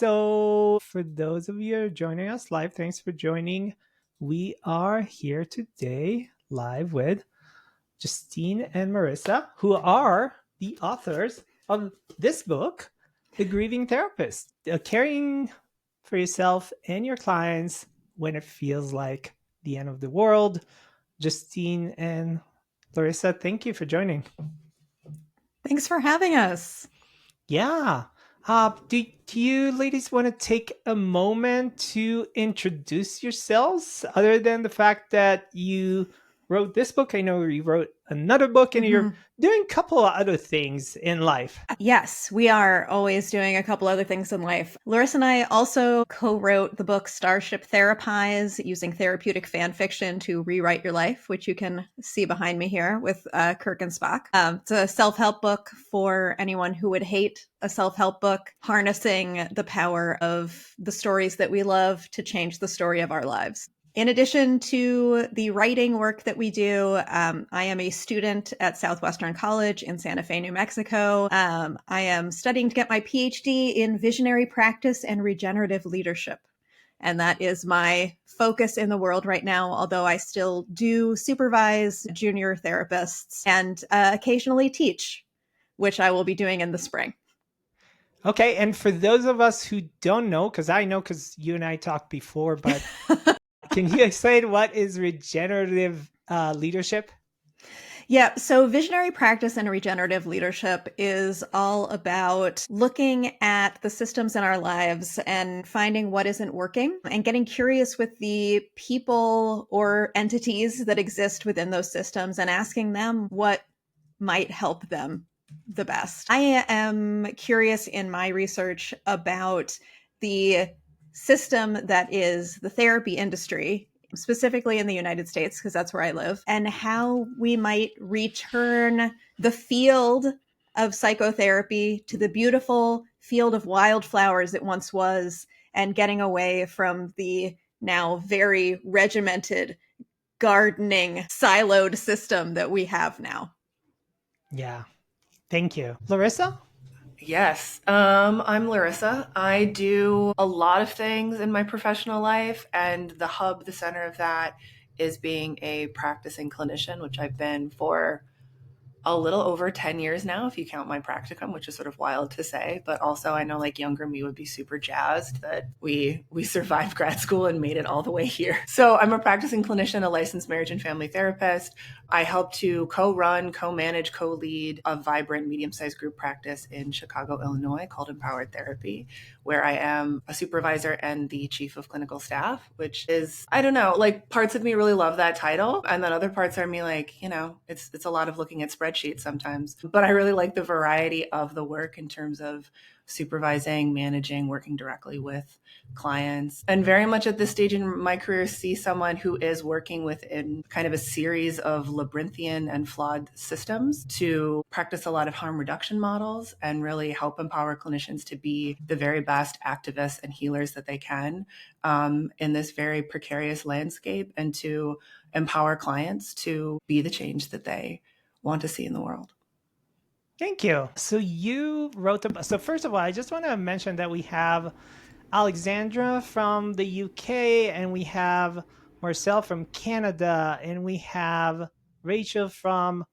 So, for those of you who are joining us live, thanks for joining. We are here today live with Justine and Larisa, who are the authors of this book, The Grieving Therapist, Caring for Yourself and Your Clients When It Feels Like the End of the World. Justine and Larisa, thank you for joining. Thanks for having us. Yeah. Do you ladies want to take a moment to introduce yourselves other than the fact that you wrote this book? I know you wrote another book and you're doing a couple of other things in life. Yes, we are always doing a couple other things in life. Larissa and I also co-wrote the book Starship Therapize, using therapeutic fan fiction to rewrite your life, which you can see behind me here with Kirk and Spock. It's a self-help book for anyone who would hate a self-help book, harnessing the power of the stories that we love to change the story of our lives. In addition to the writing work that we do, I am a student at Southwestern College in Santa Fe, New Mexico. I am studying to get my PhD in visionary practice and regenerative leadership. And that is my focus in the world right now, although I still do supervise junior therapists and occasionally teach, which I will be doing in the spring. Okay, and for those of us who don't know, because I know because you and I talked before, but can you explain what is regenerative leadership? Yeah, so visionary practice and regenerative leadership is all about looking at the systems in our lives and finding what isn't working and getting curious with the people or entities that exist within those systems and asking them what might help them the best. I am curious in my research about the system that is the therapy industry, specifically in the United States, because that's where I live, and how we might return the field of psychotherapy to the beautiful field of wildflowers it once was, and getting away from the now very regimented gardening siloed system that we have now. Yeah, thank you. Larissa? Yes, I'm Larissa. I do a lot of things in my professional life, and the center of that is being a practicing clinician, which I've been for a little over 10 years now, if you count my practicum, which is sort of wild to say. But also I know like younger me would be super jazzed that we survived grad school and made it all the way here. So I'm a practicing clinician, a licensed marriage and family therapist. I help to co-run, co-manage, co-lead a vibrant medium-sized group practice in Chicago, Illinois called Empowered Therapy, where I am a supervisor and the chief of clinical staff, which is, I don't know, like parts of me really love that title. And then other parts are me like, you know, it's a lot of looking at spreadsheets sometimes, but I really like the variety of the work in terms of supervising, managing, working directly with clients, and very much at this stage in my career see someone who is working within kind of a series of labyrinthian and flawed systems to practice a lot of harm reduction models and really help empower clinicians to be the very best activists and healers that they can in this very precarious landscape, and to empower clients to be the change that they want to see in the world. Thank you. So you wrote the. So first of all, I just want to mention that we have Alexandra from the UK, and we have Marcel from Canada, and we have Rachel from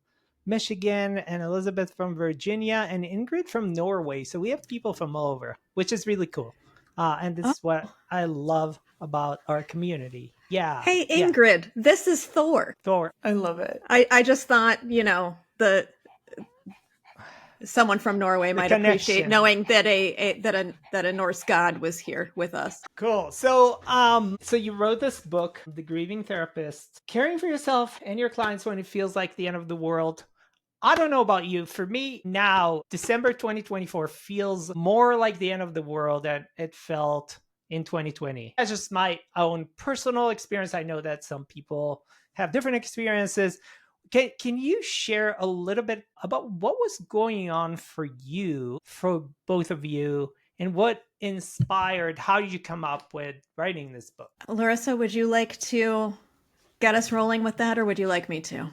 Michigan, and Elizabeth from Virginia, and Ingrid from Norway. So we have people from all over, which is really cool. And this is what I love about our community. Yeah. Hey, Ingrid, this is Thor. Thor. I love it. I just thought, you know, someone from Norway might appreciate knowing that a Norse god was here with us. Cool. So you wrote this book, The Grieving Therapist, Caring for Yourself and Your Clients When It Feels Like the End of the World. I don't know about you. For me now, December 2024 feels more like the end of the world than it felt in 2020. That's just my own personal experience. I know that some people have different experiences. Can you share a little bit about what was going on for you, for both of you, and what inspired, how did you come up with writing this book? Larissa, would you like to get us rolling with that, or would you like me to?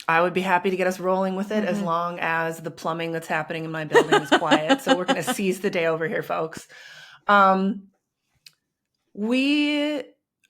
I would be happy to get us rolling with it as long as the plumbing that's happening in my building is quiet. So we're going to seize the day over here, folks. We,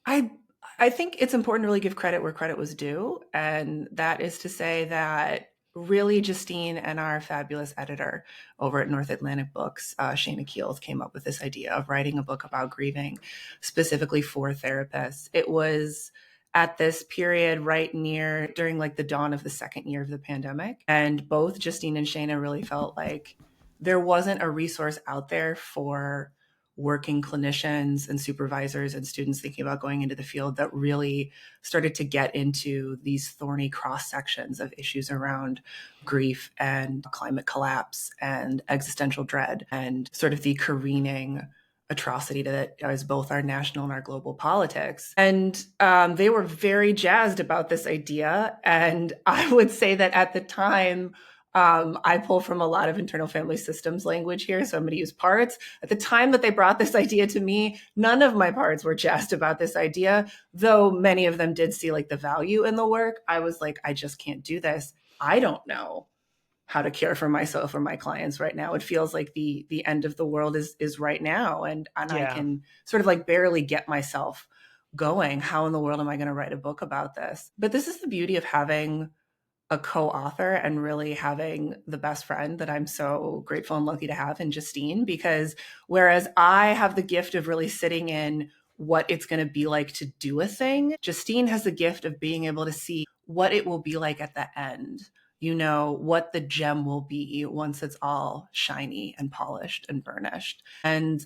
I, I think it's important to really give credit where credit was due, and that is to say that really Justine and our fabulous editor over at North Atlantic Books, Shayna Keels, came up with this idea of writing a book about grieving, specifically for therapists. It was at this period right near during like the dawn of the second year of the pandemic, and both Justine and Shayna really felt like there wasn't a resource out there for working clinicians and supervisors and students thinking about going into the field that really started to get into these thorny cross sections of issues around grief and climate collapse and existential dread and sort of the careening atrocity that is both our national and our global politics. And they were very jazzed about this idea. And I would say that at the time, I pull from a lot of internal family systems language here, so I'm going to use parts. At the time that they brought this idea to me, none of my parts were jazzed about this idea, though many of them did see like the value in the work. I was like, I just can't do this. I don't know how to care for myself or my clients right now. It feels like the end of the world is right now, and I can sort of like barely get myself going. How in the world am I going to write a book about this? But this is the beauty of having a co-author and really having the best friend that I'm so grateful and lucky to have in Justine, because whereas I have the gift of really sitting in what it's going to be like to do a thing, Justine has the gift of being able to see what it will be like at the end, you know, what the gem will be once it's all shiny and polished and burnished. And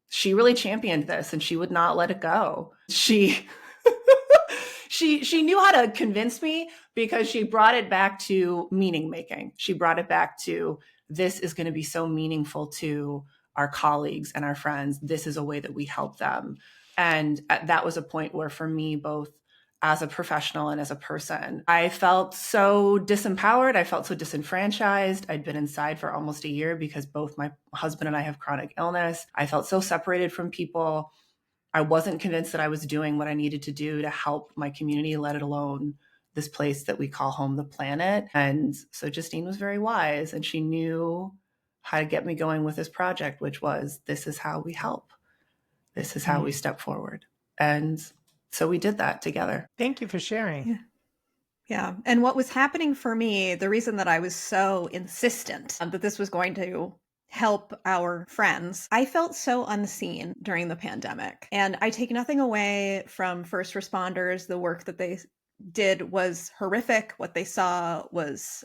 she really championed this, and she would not let it go. She knew how to convince me, because she brought it back to meaning making. She brought it back to, this is going to be so meaningful to our colleagues and our friends. This is a way that we help them. And that was a point where, for me, both as a professional and as a person, I felt so disempowered. I felt so disenfranchised. I'd been inside for almost a year because both my husband and I have chronic illness. I felt so separated from people. I wasn't convinced that I was doing what I needed to do to help my community, let alone this place that we call home, the planet. And so Justine was very wise, and she knew how to get me going with this project, which was, this is how we help. This is how we step forward. And so we did that together. Thank you for sharing. Yeah. And what was happening for me, the reason that I was so insistent that this was going to help our friends, I felt so unseen during the pandemic. And I take nothing away from first responders. The work that they did was horrific. What they saw was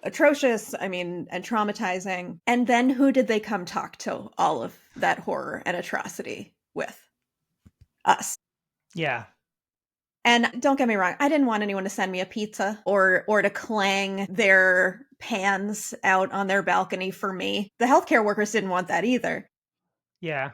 atrocious, and traumatizing. And then who did they come talk to all of that horror and atrocity with? Us. Yeah. And don't get me wrong, I didn't want anyone to send me a pizza or to clang their pans out on their balcony for me. The healthcare workers didn't want that either. Yeah.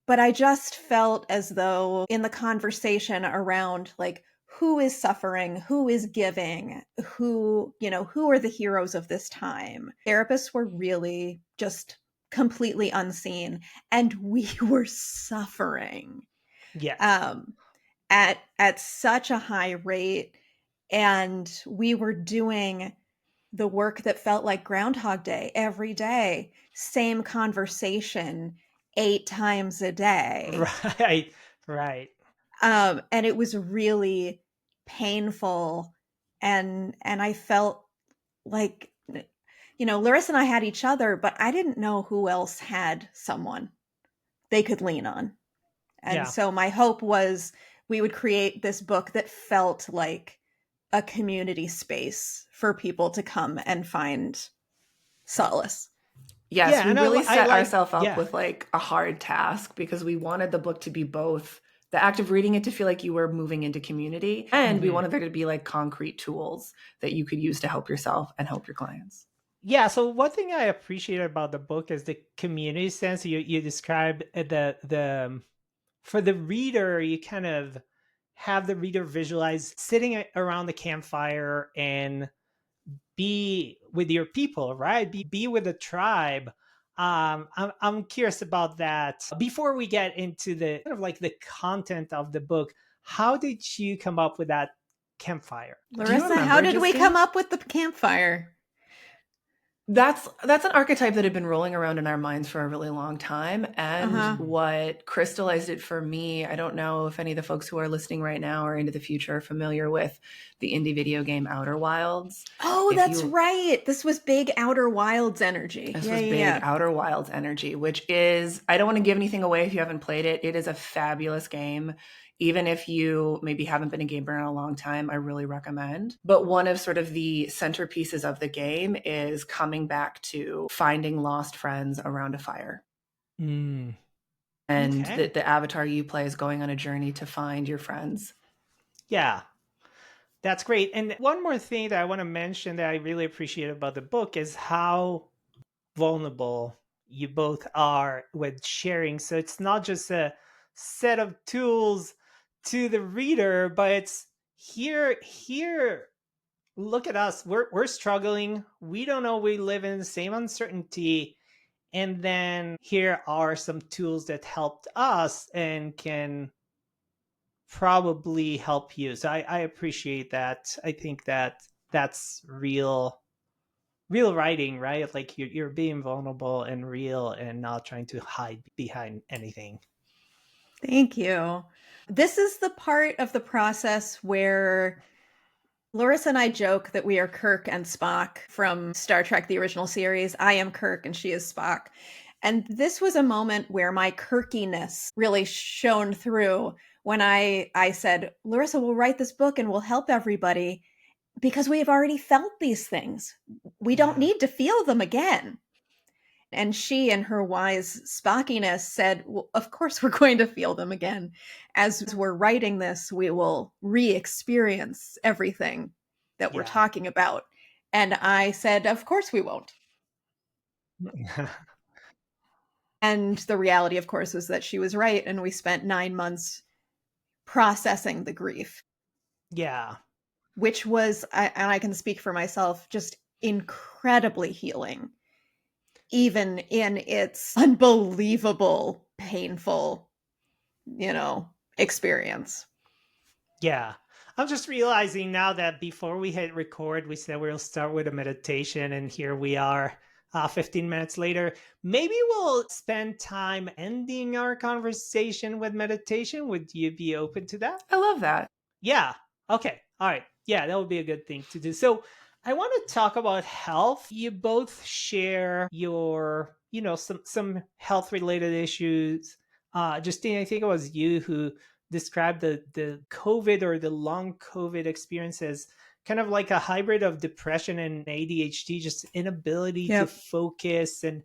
But I just felt as though in the conversation around like, who is suffering, who is giving, who are the heroes of this time, therapists were really just completely unseen, and we were suffering. Yes. At such a high rate, and we were doing the work that felt like Groundhog Day every day, same conversation 8 times a day. Right. And it was really painful, and I felt like, Larisa and I had each other, but I didn't know who else had someone they could lean on. And so my hope was we would create this book that felt like a community space for people to come and find solace. Yes, we really set ourselves up with like a hard task, because we wanted the book to be both the act of reading it to feel like you were moving into community, and we wanted there to be like concrete tools that you could use to help yourself and help your clients. Yeah, so one thing I appreciate about the book is the community sense. You described the for the reader, you kind of have the reader visualize sitting around the campfire and be with your people, right? Be with the tribe. I'm curious about that. Before we get into the kind of like the content of the book, how did you come up with that campfire? Larisa, how did we come up with the campfire? That's an archetype that had been rolling around in our minds for a really long time. And what crystallized it for me, I don't know if any of the folks who are listening right now or into the future are familiar with the indie video game Outer Wilds. Oh, that's right. This was big Outer Wilds energy. This was big Outer Wilds energy, which is, I don't want to give anything away if you haven't played it. It is a fabulous game. Even if you maybe haven't been a gamer in a long time, I really recommend. But one of sort of the centerpieces of the game is coming back to finding lost friends around a fire. And the avatar you play is going on a journey to find your friends. Yeah, that's great. And one more thing that I want to mention that I really appreciate about the book is how vulnerable you both are with sharing. So it's not just a set of tools to the reader, but it's here, look at us. We're struggling. We don't know, we live in the same uncertainty. And then here are some tools that helped us and can probably help you. So I appreciate that. I think that that's real writing, right? Like you're being vulnerable and real and not trying to hide behind anything. Thank you. This is the part of the process where Larisa and I joke that we are Kirk and Spock from Star Trek, the original series. I am Kirk and she is Spock. And this was a moment where my Kirkiness really shone through when I said, Larisa, we'll write this book and we'll help everybody because we have already felt these things. We don't need to feel them again. And she, in her wise Spockiness, said, well, of course we're going to feel them again. As we're writing this, we will re-experience everything that we're talking about. And I said, of course we won't. And the reality, of course, was that she was right. And we spent 9 months processing the grief. Yeah. Which was, and I can speak for myself, just incredibly healing. Even in its unbelievable, painful, experience. Yeah. I'm just realizing now that before we hit record, we said we'll start with a meditation, and here we are 15 minutes later. Maybe we'll spend time ending our conversation with meditation. Would you be open to that? I love that. Yeah. Okay. All right. Yeah, that would be a good thing to do. So I want to talk about health. You both share your, some health related issues. Justine, I think it was you who described the COVID or the long COVID experience as kind of like a hybrid of depression and ADHD, just inability to focus, and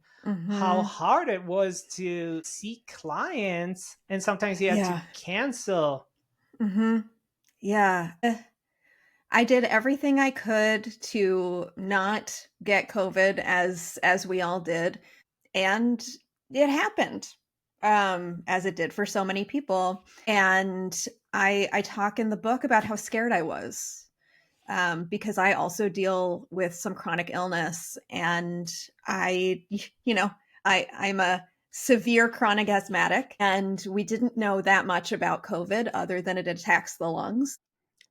how hard it was to see clients. And sometimes you had to cancel. Yeah. I did everything I could to not get COVID as we all did. And it happened, as it did for so many people. And I talk in the book about how scared I was, because I also deal with some chronic illness. And I'm a severe chronic asthmatic, and we didn't know that much about COVID other than it attacks the lungs.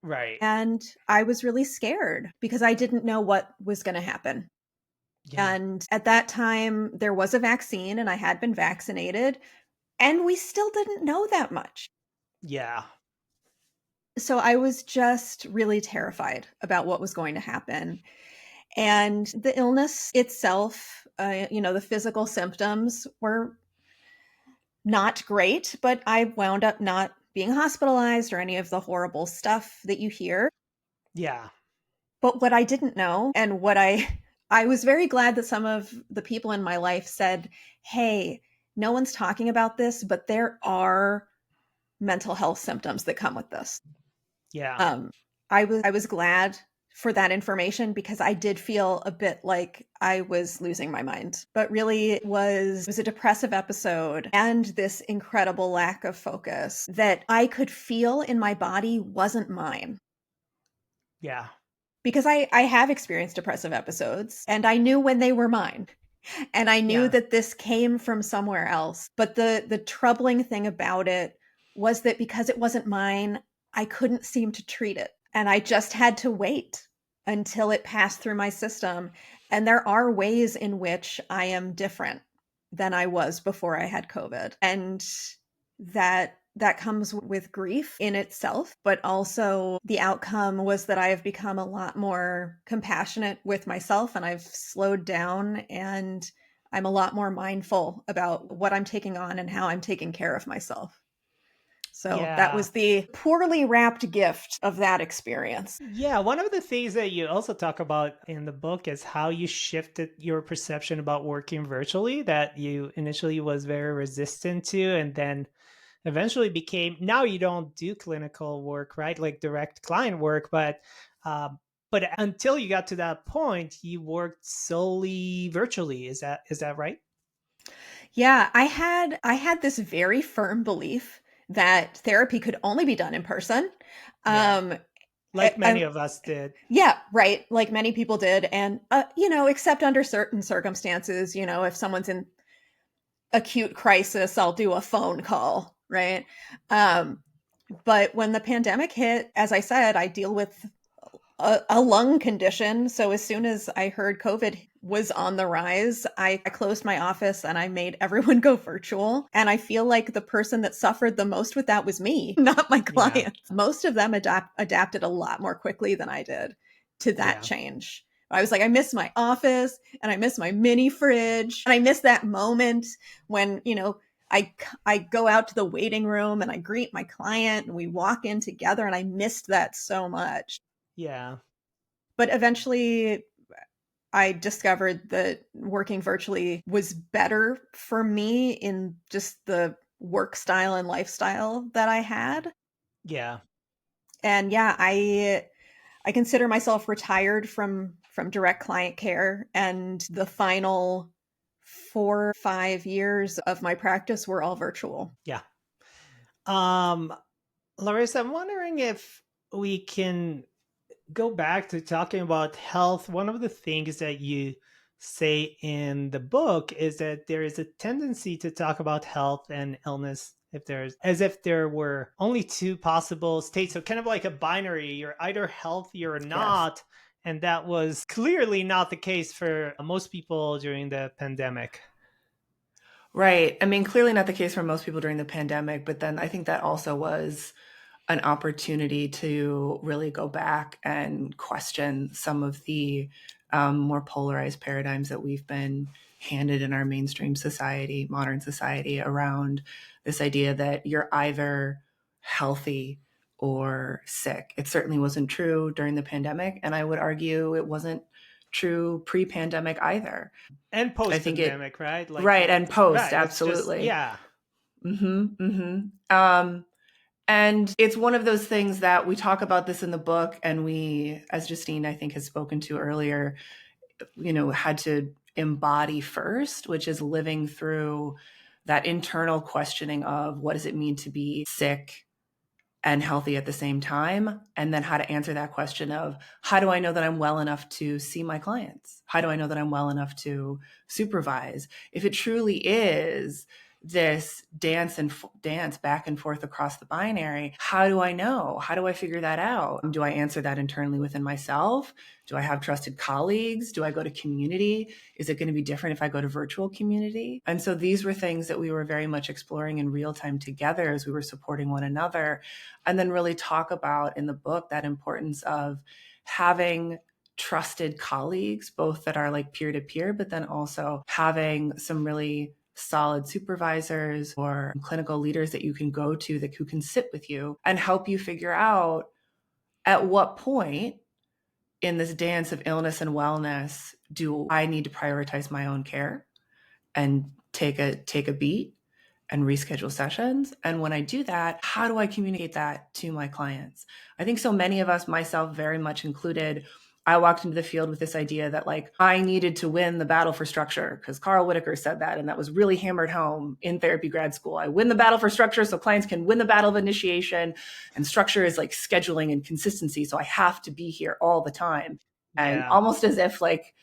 Right. And I was really scared because I didn't know what was going to happen. Yeah. And at that time, there was a vaccine and I had been vaccinated, and we still didn't know that much. Yeah. So I was just really terrified about what was going to happen. And the illness itself, the physical symptoms were not great, but I wound up not being hospitalized or any of the horrible stuff that you hear. Yeah. But what I didn't know, and what I was very glad that some of the people in my life said, hey, no one's talking about this, but there are mental health symptoms that come with this. Yeah. I was glad for that information because I did feel a bit like I was losing my mind. But really it was a depressive episode and this incredible lack of focus that I could feel in my body wasn't mine. Yeah. Because I have experienced depressive episodes and I knew when they were mine. And I knew that this came from somewhere else. But the troubling thing about it was that because it wasn't mine, I couldn't seem to treat it. And I just had to wait until it passed through my system. And there are ways in which I am different than I was before I had COVID. And that comes with grief in itself, but also the outcome was that I have become a lot more compassionate with myself, and I've slowed down, and I'm a lot more mindful about what I'm taking on and how I'm taking care of myself. So that Yeah. was the poorly wrapped gift of that experience. Yeah, one of the things that you also talk about in the book is how you shifted your perception about working virtually, that you initially was very resistant to, and then eventually became, now you don't do clinical work, right? Like direct client work, um, but until you got to that point, you worked solely virtually. Is that right? Yeah, I had this very firm belief that therapy could only be done in person. Yeah, Um, like many I, of us did. yeah, right. Like many people did. And, except under certain circumstances, if someone's in acute crisis, I'll do a phone call, right? Um, but when the pandemic hit, as I said, I deal with a lung condition. So as soon as I heard COVID was on the rise, I closed my office and I made everyone go virtual. And I feel like the person that suffered the most with that was me, not my Yeah, clients. Most of them adapted a lot more quickly than I did to that yeah, change. I was like, I miss my office and I miss my mini fridge. And I miss that moment when, I, I go out to the waiting room and I greet my client and we walk in together, and I missed that so much. yeah. But eventually I discovered that working virtually was better for me in just the work style and lifestyle that I had. Yeah. And yeah, I consider myself retired from direct client care, and the final 4 or 5 years of my practice were all virtual. Yeah. Um, Larissa, I'm wondering if we can go back to talking about health. One of the things that you say in the book is that there is a tendency to talk about health and illness if there's as if there were only two possible states. So kind of like a binary, you're either healthy or Yes. not. And that was clearly not the case for most people during the pandemic. Right. I mean, clearly not the case for most people during the pandemic, but then I think that also was an opportunity to really go back and question some of the more polarized paradigms that we've been handed in our mainstream society, modern society, around this idea that you're either healthy or sick. It certainly wasn't true during the pandemic, and I would argue it wasn't true pre-pandemic either. And I post think it, pandemic, right? Like right, and post, right. It's just absolutely. yeah. Mm-hmm, mm-hmm. And it's one of those things that we talk about this in the book, and we, as Justine, I think, has spoken to earlier, had to embody first, which is living through that internal questioning of what does it mean to be sick and healthy at the same time, and then how to answer that question of how do I know that I'm well enough to see my clients? How do I know that I'm well enough to supervise? If it truly is this dance back and forth across the binary, how do I know? How do I figure that out? Do I answer that internally within myself? Do I have trusted colleagues? Do I go to community? Is it going to be different if I go to virtual community? And so these were things that we were very much exploring in real time together as we were supporting one another. And then really talk about in the book that importance of having trusted colleagues, both that are like peer to peer, but then also having some really solid supervisors or clinical leaders that you can go to that who can sit with you and help you figure out at what point in this dance of illness and wellness do I need to prioritize my own care and take a beat and reschedule sessions. And when I do that, how do I communicate that to my clients? I think so many of us, myself very much included, I walked into the field with this idea that like I needed to win the battle for structure because Carl Whitaker said that. And that was really hammered home in therapy grad school. I win the battle for structure so clients can win the battle of initiation. And structure is like scheduling and consistency. So I have to be here all the time. And Yeah. almost as if like,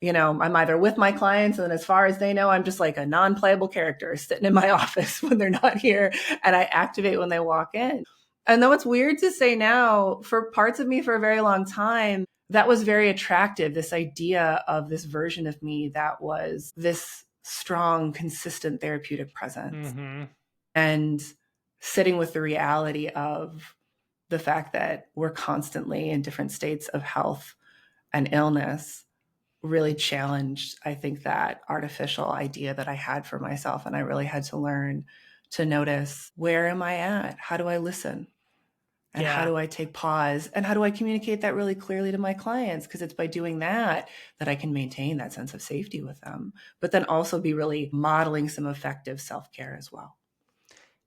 I'm either with my clients and as far as they know, I'm just like a non-playable character sitting in my office when they're not here, and I activate when they walk in. And though it's weird to say now, for parts of me for a very long time, that was very attractive, this idea of this version of me that was this strong, consistent therapeutic presence. Mm-hmm. And sitting with the reality of the fact that we're constantly in different states of health and illness really challenged, I think, that artificial idea that I had for myself. And I really had to learn to notice, where am I at? How do I listen? And how do I take pause? And how do I communicate that really clearly to my clients? Because it's by doing that that I can maintain that sense of safety with them, but then also be really modeling some effective self-care as well.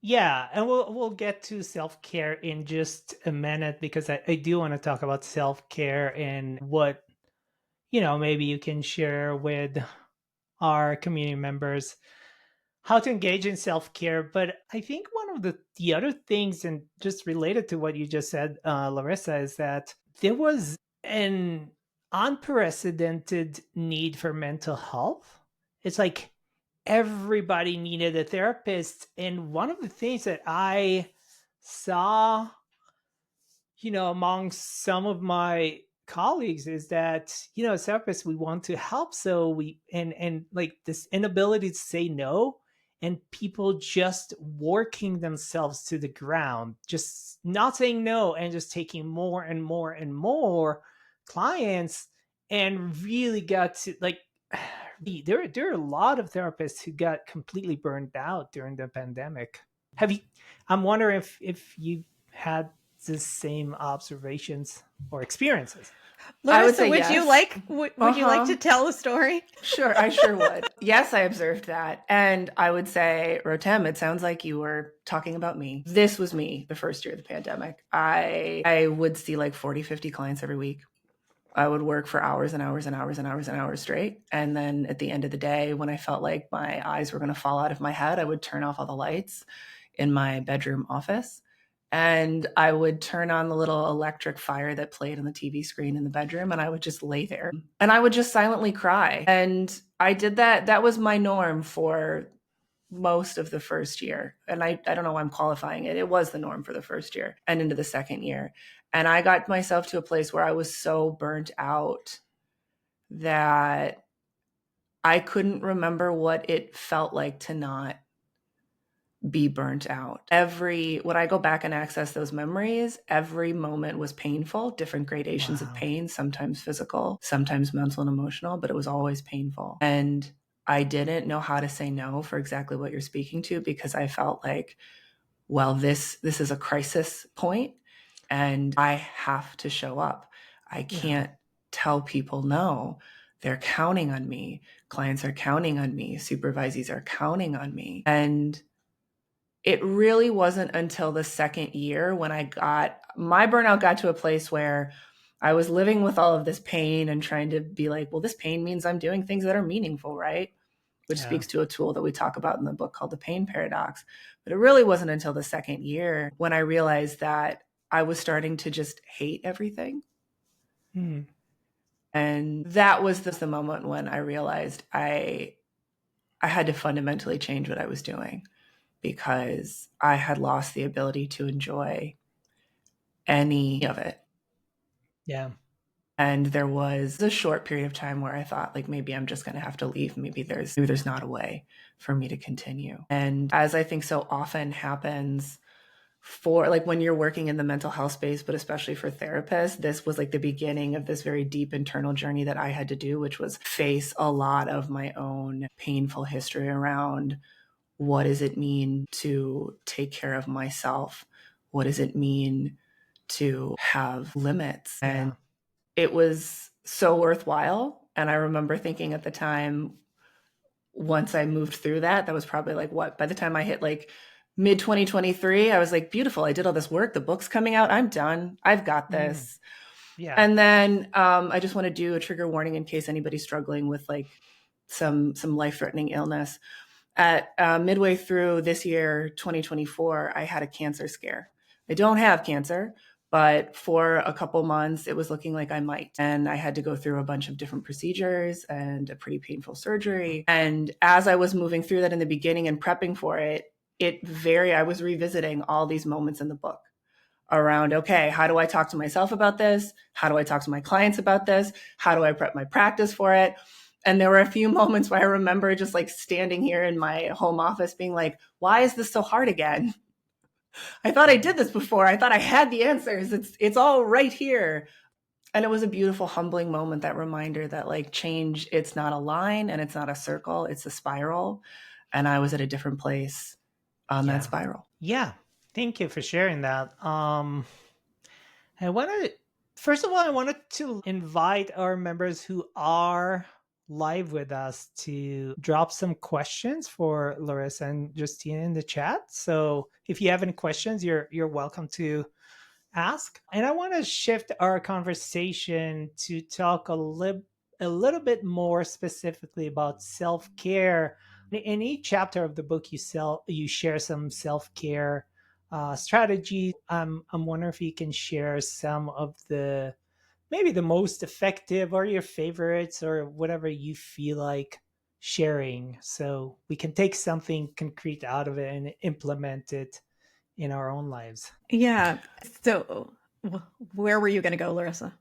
Yeah, and we'll get to self-care in just a minute, because I do want to talk about self-care and what, maybe you can share with our community members how to engage in self-care. But I think one of the other things, and just related to what you just said, Larissa, is that there was an unprecedented need for mental health. It's like everybody needed a therapist. And one of the things that I saw, among some of my colleagues, is that, as therapists, we want to help. So and like this inability to say no, and people just working themselves to the ground, just not saying no, and just taking more and more and more clients, and really got to like, there are a lot of therapists who got completely burned out during the pandemic. Have you? I'm wondering if you had the same observations or experiences. Larissa, would yes. you like would you like to tell a story? Sure, I sure would. Yes, I observed that. And I would say, Rotem, it sounds like you were talking about me. This was me the first year of the pandemic. I would see like 40, 50 clients every week. I would work for hours and hours and hours and hours and hours straight. And then at the end of the day, when I felt like my eyes were going to fall out of my head, I would turn off all the lights in my bedroom office. And I would turn on the little electric fire that played on the TV screen in the bedroom, and I would just lay there and I would just silently cry. And I did that. That was my norm for most of the first year. And I don't know why I'm qualifying it. It was the norm for the first year and into the second year. And I got myself to a place where I was so burnt out that I couldn't remember what it felt like to not be burnt out. When I go back and access those memories, every moment was painful, different gradations of pain, sometimes physical, sometimes mental and emotional, but it was always painful. And I didn't know how to say no for exactly what you're speaking to, because I felt like, well, this is a crisis point and I have to show up. I can't tell people no. They're counting on me. Clients are counting on me. Supervisees are counting on me. And it really wasn't until the second year when my burnout got to a place where I was living with all of this pain and trying to be like, well, this pain means I'm doing things that are meaningful, right? Which speaks to a tool that we talk about in the book called the pain paradox. But it really wasn't until the second year when I realized that I was starting to just hate everything. And that was the moment when I realized I had to fundamentally change what I was doing, because I had lost the ability to enjoy any of it. Yeah. And there was a short period of time where I thought, like, maybe I'm just going to have to leave. Maybe there's not a way for me to continue. And as I think so often happens for, like, when you're working in the mental health space, but especially for therapists, this was like the beginning of this very deep internal journey that I had to do, which was face a lot of my own painful history around, what does it mean to take care of myself? What does it mean to have limits? And it was so worthwhile. And I remember thinking at the time, once I moved through that was probably like, by the time I hit like mid 2023, I was like, beautiful. I did all this work. The book's coming out. I'm done. I've got this. Yeah. And then I just want to do a trigger warning in case anybody's struggling with like some life-threatening illness. At midway through this year, 2024, I had a cancer scare. I don't have cancer, but for a couple months, it was looking like I might. And I had to go through a bunch of different procedures and a pretty painful surgery. And as I was moving through that in the beginning and prepping for it, I was revisiting all these moments in the book around, okay, how do I talk to myself about this? How do I talk to my clients about this? How do I prep my practice for it? And there were a few moments where I remember just like standing here in my home office being like, why is this so hard again? I thought I did this before. I thought I had the answers. It's all right here. And it was a beautiful, humbling moment, that reminder that like change, it's not a line and it's not a circle, it's a spiral. And I was at a different place on that spiral. Yeah. Thank you for sharing that. First of all, I wanted to invite our members who are live with us to drop some questions for Larisa and Justine in the chat. So if you have any questions, you're welcome to ask. And I want to shift our conversation to talk a little bit more specifically about self-care. In each chapter of the book, you share some self-care strategies. I'm wondering if you can share some of the maybe the most effective or your favorites or whatever you feel like sharing, so we can take something concrete out of it and implement it in our own lives. Yeah. So where were you going to go, Larisa?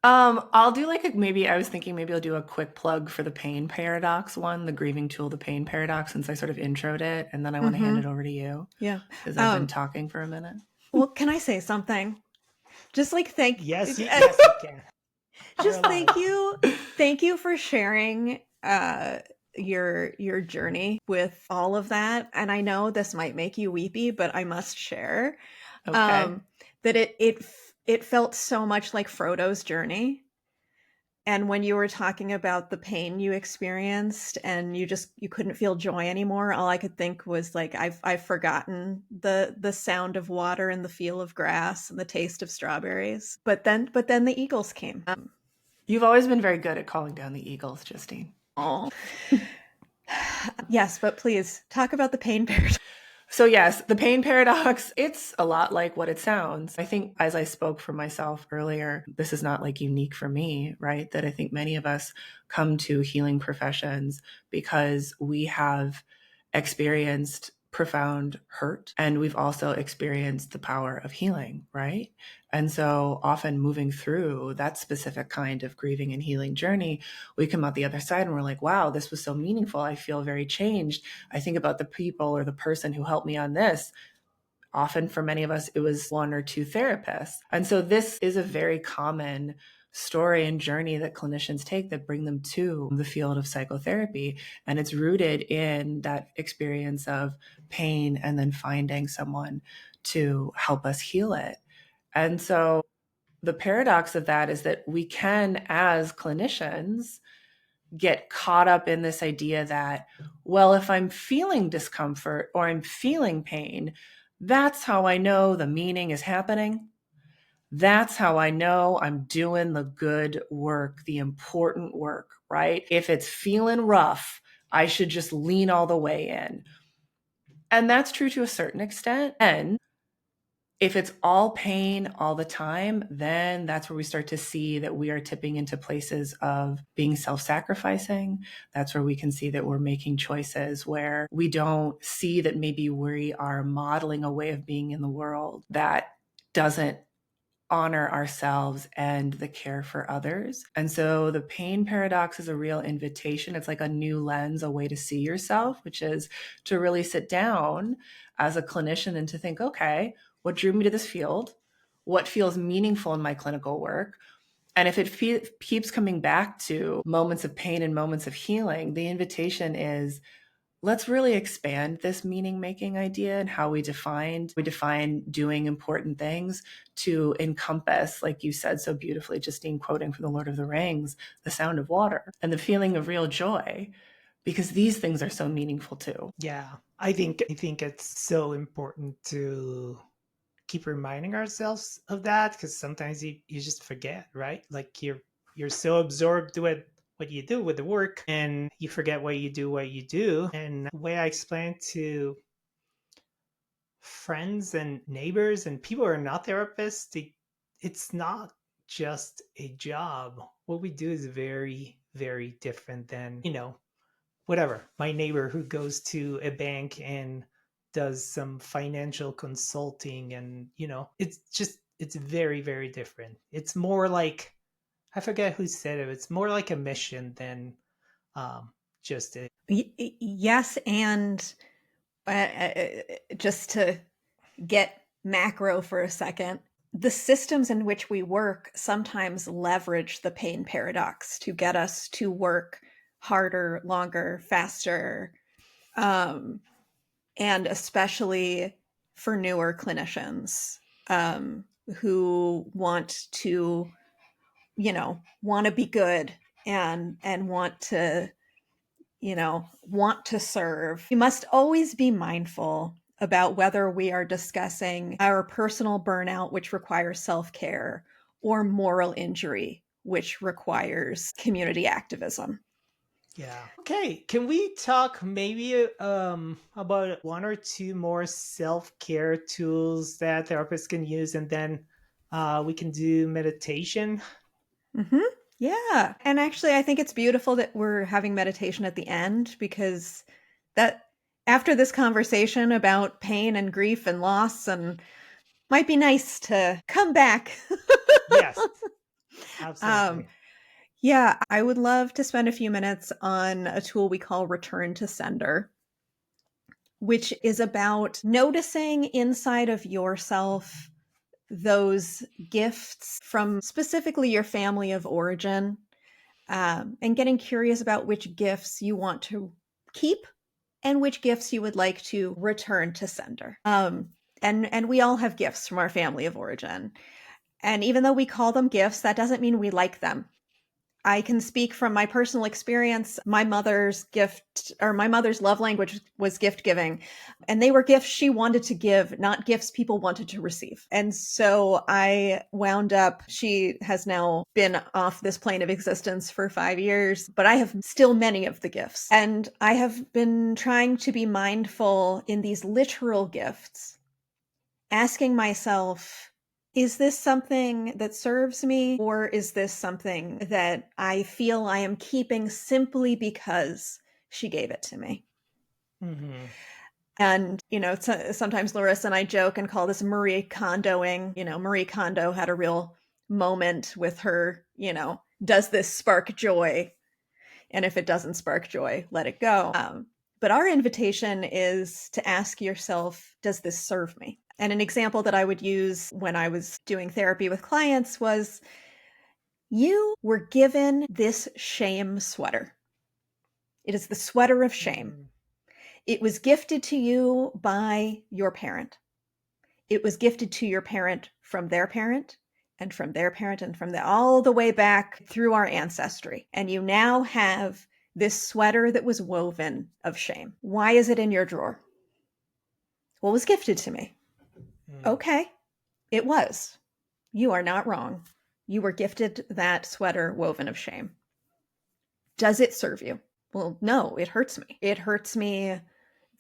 I'll do maybe I was thinking maybe I'll do a quick plug for the pain paradox one, the grieving tool, the pain paradox, since I sort of introed it, and then I want to hand it over to you. Yeah. Because I've been talking for a minute. Well, can I say something? Just like Yes, you can. Just thank you for sharing your journey with all of that. And I know this might make you weepy, but I must share that it felt so much like Frodo's journey. And when you were talking about the pain you experienced and you couldn't feel joy anymore, all I could think was like, I've forgotten the sound of water and the feel of grass and the taste of strawberries. But then the eagles came. You've always been very good at calling down the eagles, Justine. Oh. Yes, but please talk about the pain paradox. So yes, the pain paradox, it's a lot like what it sounds. I think as I spoke for myself earlier, this is not like unique for me, right? That I think many of us come to healing professions because we have experienced profound hurt and we've also experienced the power of healing, right? And so often moving through that specific kind of grieving and healing journey, we come out the other side and we're like, wow, this was so meaningful. I feel very changed. I think about the people or the person who helped me on this. Often for many of us, it was one or two therapists. And so this is a very common story and journey that clinicians take that bring them to the field of psychotherapy. And it's rooted in that experience of pain and then finding someone to help us heal it. And so the paradox of that is that we can, as clinicians, get caught up in this idea that, well, if I'm feeling discomfort or I'm feeling pain, that's how I know the meaning is happening. That's how I know I'm doing the good work, the important work, right? If it's feeling rough, I should just lean all the way in. And that's true to a certain extent. And if it's all pain all the time, then that's where we start to see that we are tipping into places of being self-sacrificing. That's where we can see that we're making choices where we don't see that maybe we are modeling a way of being in the world that doesn't honor ourselves and the care for others. And so the pain paradox is a real invitation. It's like a new lens, a way to see yourself, which is to really sit down as a clinician and to think, okay, what drew me to this field? What feels meaningful in my clinical work? And if it keeps coming back to moments of pain and moments of healing, the invitation is, let's really expand this meaning-making idea and how we define doing important things to encompass, like you said so beautifully, Justine, quoting from The Lord of the Rings, the sound of water and the feeling of real joy, because these things are so meaningful too. Yeah, I think it's so important to keep reminding ourselves of that, because sometimes you just forget, right? Like you're so absorbed with what you do with the work and you forget what you do. And the way I explain to friends and neighbors and people who are not therapists, it's not just a job. What we do is very, very different than, whatever, my neighbor who goes to a bank and does some financial consulting, and it's very, very different. It's more like, I forget who said it, it's more like a mission than um, just a. Yes, and just to get macro for a second, the systems in which we work sometimes leverage the pain paradox to get us to work harder, longer, faster, and especially for newer clinicians who want to, want to be good and want to, want to serve. We must always be mindful about whether we are discussing our personal burnout, which requires self-care, or moral injury, which requires community activism. Yeah. Okay. Can we talk maybe about one or two more self-care tools that therapists can use, and then we can do meditation? Mm-hmm. Yeah. And actually, I think it's beautiful that we're having meditation at the end, because that after this conversation about pain and grief and loss, and might be nice to come back. Yes, absolutely. Yeah, I would love to spend a few minutes on a tool we call Return to Sender, which is about noticing inside of yourself those gifts from specifically your family of origin, and getting curious about which gifts you want to keep and which gifts you would like to return to sender. And we all have gifts from our family of origin. And even though we call them gifts, that doesn't mean we like them. I can speak from my personal experience. My mother's love language was gift giving, and they were gifts she wanted to give, not gifts people wanted to receive. And so I wound up, she has now been off this plane of existence for 5 years, but I have still many of the gifts. And I have been trying to be mindful in these literal gifts, asking myself, is this something that serves me, or is this something that I feel I am keeping simply because she gave it to me? Mm-hmm. And, sometimes Larisa and I joke and call this Marie Kondoing. Marie Kondo had a real moment with her, does this spark joy? And if it doesn't spark joy, let it go. But our invitation is to ask yourself, does this serve me? And an example that I would use when I was doing therapy with clients was, you were given this shame sweater. It is the sweater of shame. Mm-hmm. It was gifted to you by your parent. It was gifted to your parent from their parent and from their parent and from all the way back through our ancestry. And you now have this sweater that was woven of shame. Why is it in your drawer? Well, it was gifted to me. Okay, it was. You are not wrong. You were gifted that sweater woven of shame. Does it serve you? Well, no, it hurts me. It hurts me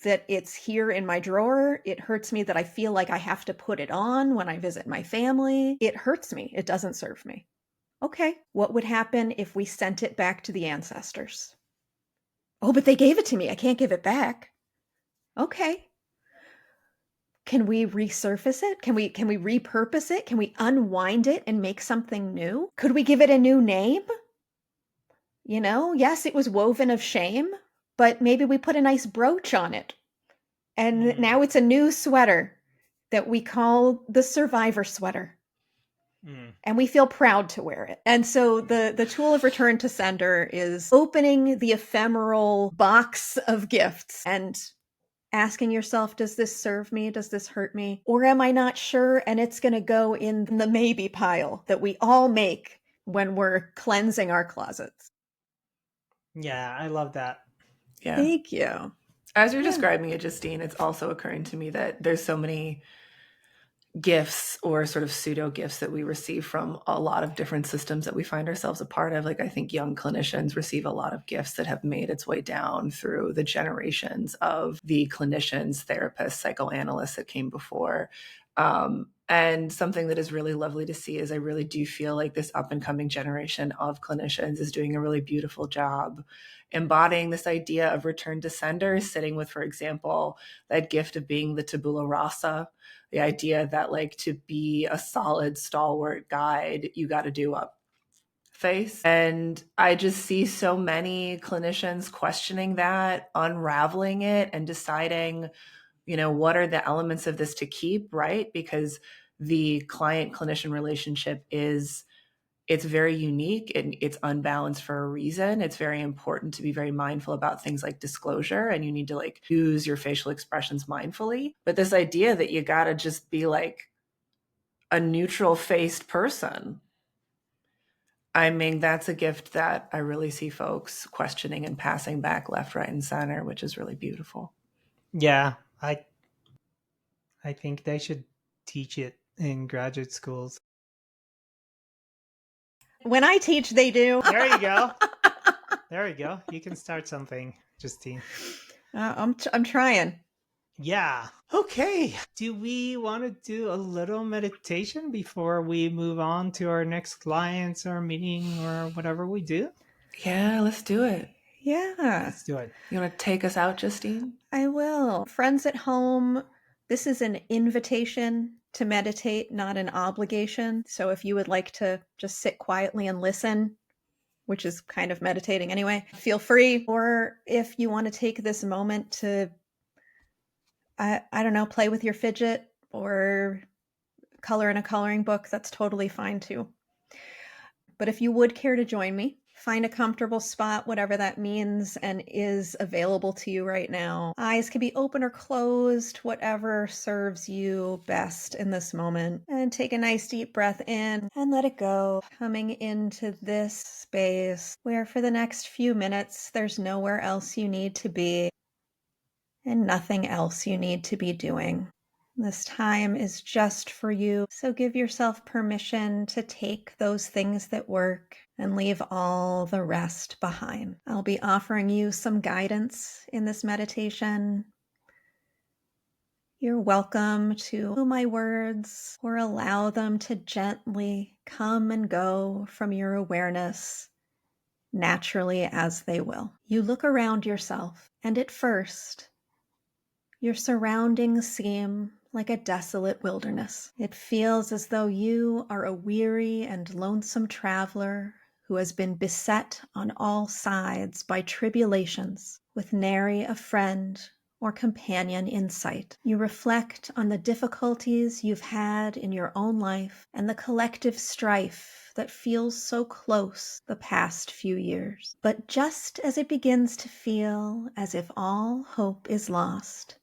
that it's here in my drawer. It hurts me that I feel like I have to put it on when I visit my family. It hurts me. It doesn't serve me. Okay, what would happen if we sent it back to the ancestors? Oh, but they gave it to me. I can't give it back. Okay. Can we resurface it? Can we repurpose it? Can we unwind it and make something new? Could we give it a new name? Yes, it was woven of shame, but maybe we put a nice brooch on it. And now it's a new sweater that we call the survivor sweater. And we feel proud to wear it. And so the tool of Return to Sender is opening the ephemeral box of gifts and asking yourself, does this serve me? Does this hurt me? Or am I not sure? And it's going to go in the maybe pile that we all make when we're cleansing our closets. Yeah, I love that. Yeah. Thank you. As you're describing it, Justine, it's also occurring to me that there's so many gifts or sort of pseudo gifts that we receive from a lot of different systems that we find ourselves a part of. Like, I think young clinicians receive a lot of gifts that have made its way down through the generations of the clinicians, therapists, psychoanalysts that came before. And something that is really lovely to see is I really do feel like this up and coming generation of clinicians is doing a really beautiful job embodying this idea of return to sender, sitting with, for example, that gift of being the tabula rasa, the idea that like to be a solid, stalwart guide, you got to do up face. And I just see so many clinicians questioning that, unraveling it, and deciding, what are the elements of this to keep, right? Because the client clinician relationship it's very unique and it's unbalanced for a reason. It's very important to be very mindful about things like disclosure, and you need to like use your facial expressions mindfully. But this idea that you got to just be like a neutral faced person, I mean, that's a gift that I really see folks questioning and passing back left, right, and center, which is really beautiful. Yeah, I think they should teach it in graduate schools. When I teach, they do. There you go. There you go. You can start something, Justine. I'm trying. Yeah. Okay. Do we want to do a little meditation before we move on to our next clients or meeting or whatever we do? Yeah, let's do it. Yeah. Let's do it. You want to take us out, Justine? I will. Friends at home, this is an invitation to meditate, not an obligation. So if you would like to just sit quietly and listen, which is kind of meditating anyway, feel free. Or if you want to take this moment to, I don't know, play with your fidget or color in a coloring book, that's totally fine too. But if you would care to join me, find a comfortable spot, whatever that means and is available to you right now. Eyes can be open or closed, whatever serves you best in this moment. And take a nice deep breath in and let it go, coming into this space where for the next few minutes, there's nowhere else you need to be and nothing else you need to be doing. This time is just for you, so give yourself permission to take those things that work and leave all the rest behind. I'll be offering you some guidance in this meditation. You're welcome to my words or allow them to gently come and go from your awareness naturally as they will. You look around yourself, and at first, your surroundings seem like a desolate wilderness. It feels as though you are a weary and lonesome traveler who has been beset on all sides by tribulations, with nary a friend or companion in sight. You reflect on the difficulties you've had in your own life and the collective strife that feels so close the past few years. But just as it begins to feel as if all hope is lost,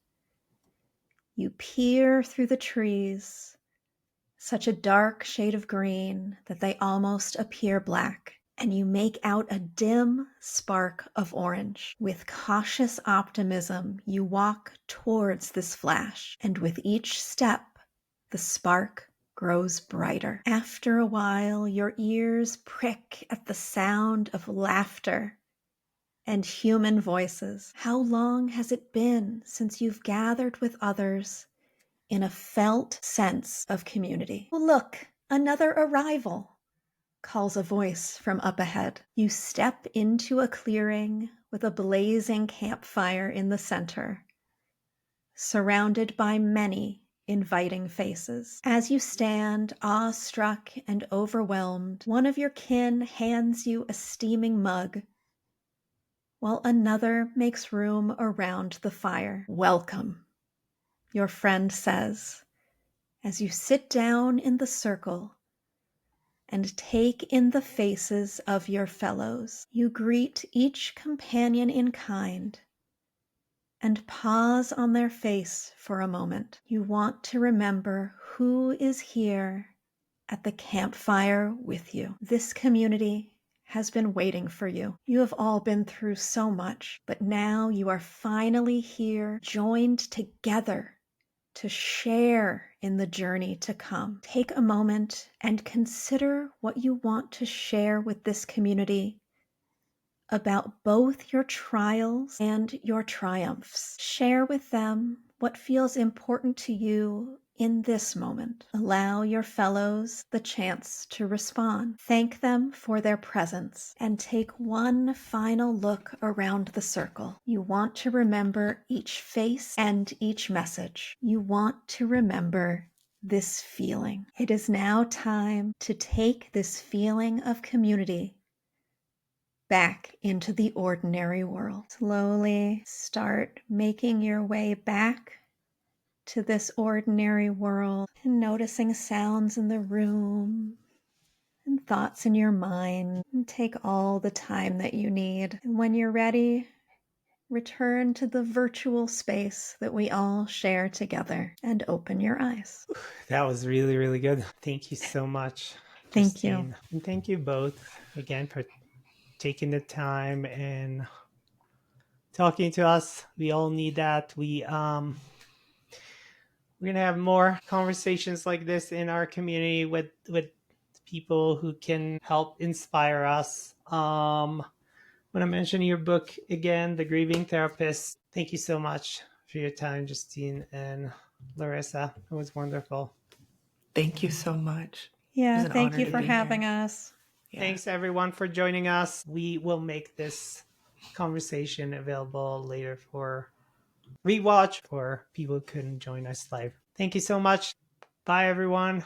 you peer through the trees, such a dark shade of green that they almost appear black, and you make out a dim spark of orange. With cautious optimism, you walk towards this flash, and with each step, the spark grows brighter. After a while, your ears prick at the sound of laughter and human voices. How long has it been since you've gathered with others in a felt sense of community? Look, another arrival, calls a voice from up ahead. You step into a clearing with a blazing campfire in the center, surrounded by many inviting faces. As you stand, awestruck and overwhelmed, one of your kin hands you a steaming mug, while another makes room around the fire. Welcome, your friend says, as you sit down in the circle and take in the faces of your fellows. You greet each companion in kind and pause on their face for a moment. You want to remember who is here at the campfire with you. This community has been waiting for you. You have all been through so much, but now you are finally here, joined together to share in the journey to come. Take a moment and consider what you want to share with this community about both your trials and your triumphs. Share with them what feels important to you in this moment. Allow your fellows the chance to respond. Thank them for their presence and take one final look around the circle. You want to remember each face and each message. You want to remember this feeling. It is now time to take this feeling of community back into the ordinary world. Slowly start making your way back to this ordinary world and noticing sounds in the room and thoughts in your mind. And take all the time that you need. And when you're ready, return to the virtual space that we all share together and open your eyes. That was really, really good. Thank you so much, Thank Justine. you. And thank you both again for taking the time and talking to us. We all need that. We're gonna have more conversations like this in our community with people who can help inspire us. When I mention your book again, The Grieving Therapist, thank you so much for your time, Justine and Larisa. It was wonderful. Thank you so much. It Yeah, was an thank honor you to for be having here. us. Yeah. Thanks everyone for joining us. We will make this conversation available later for rewatch for people who couldn't join us live. Thank you so much. Bye everyone.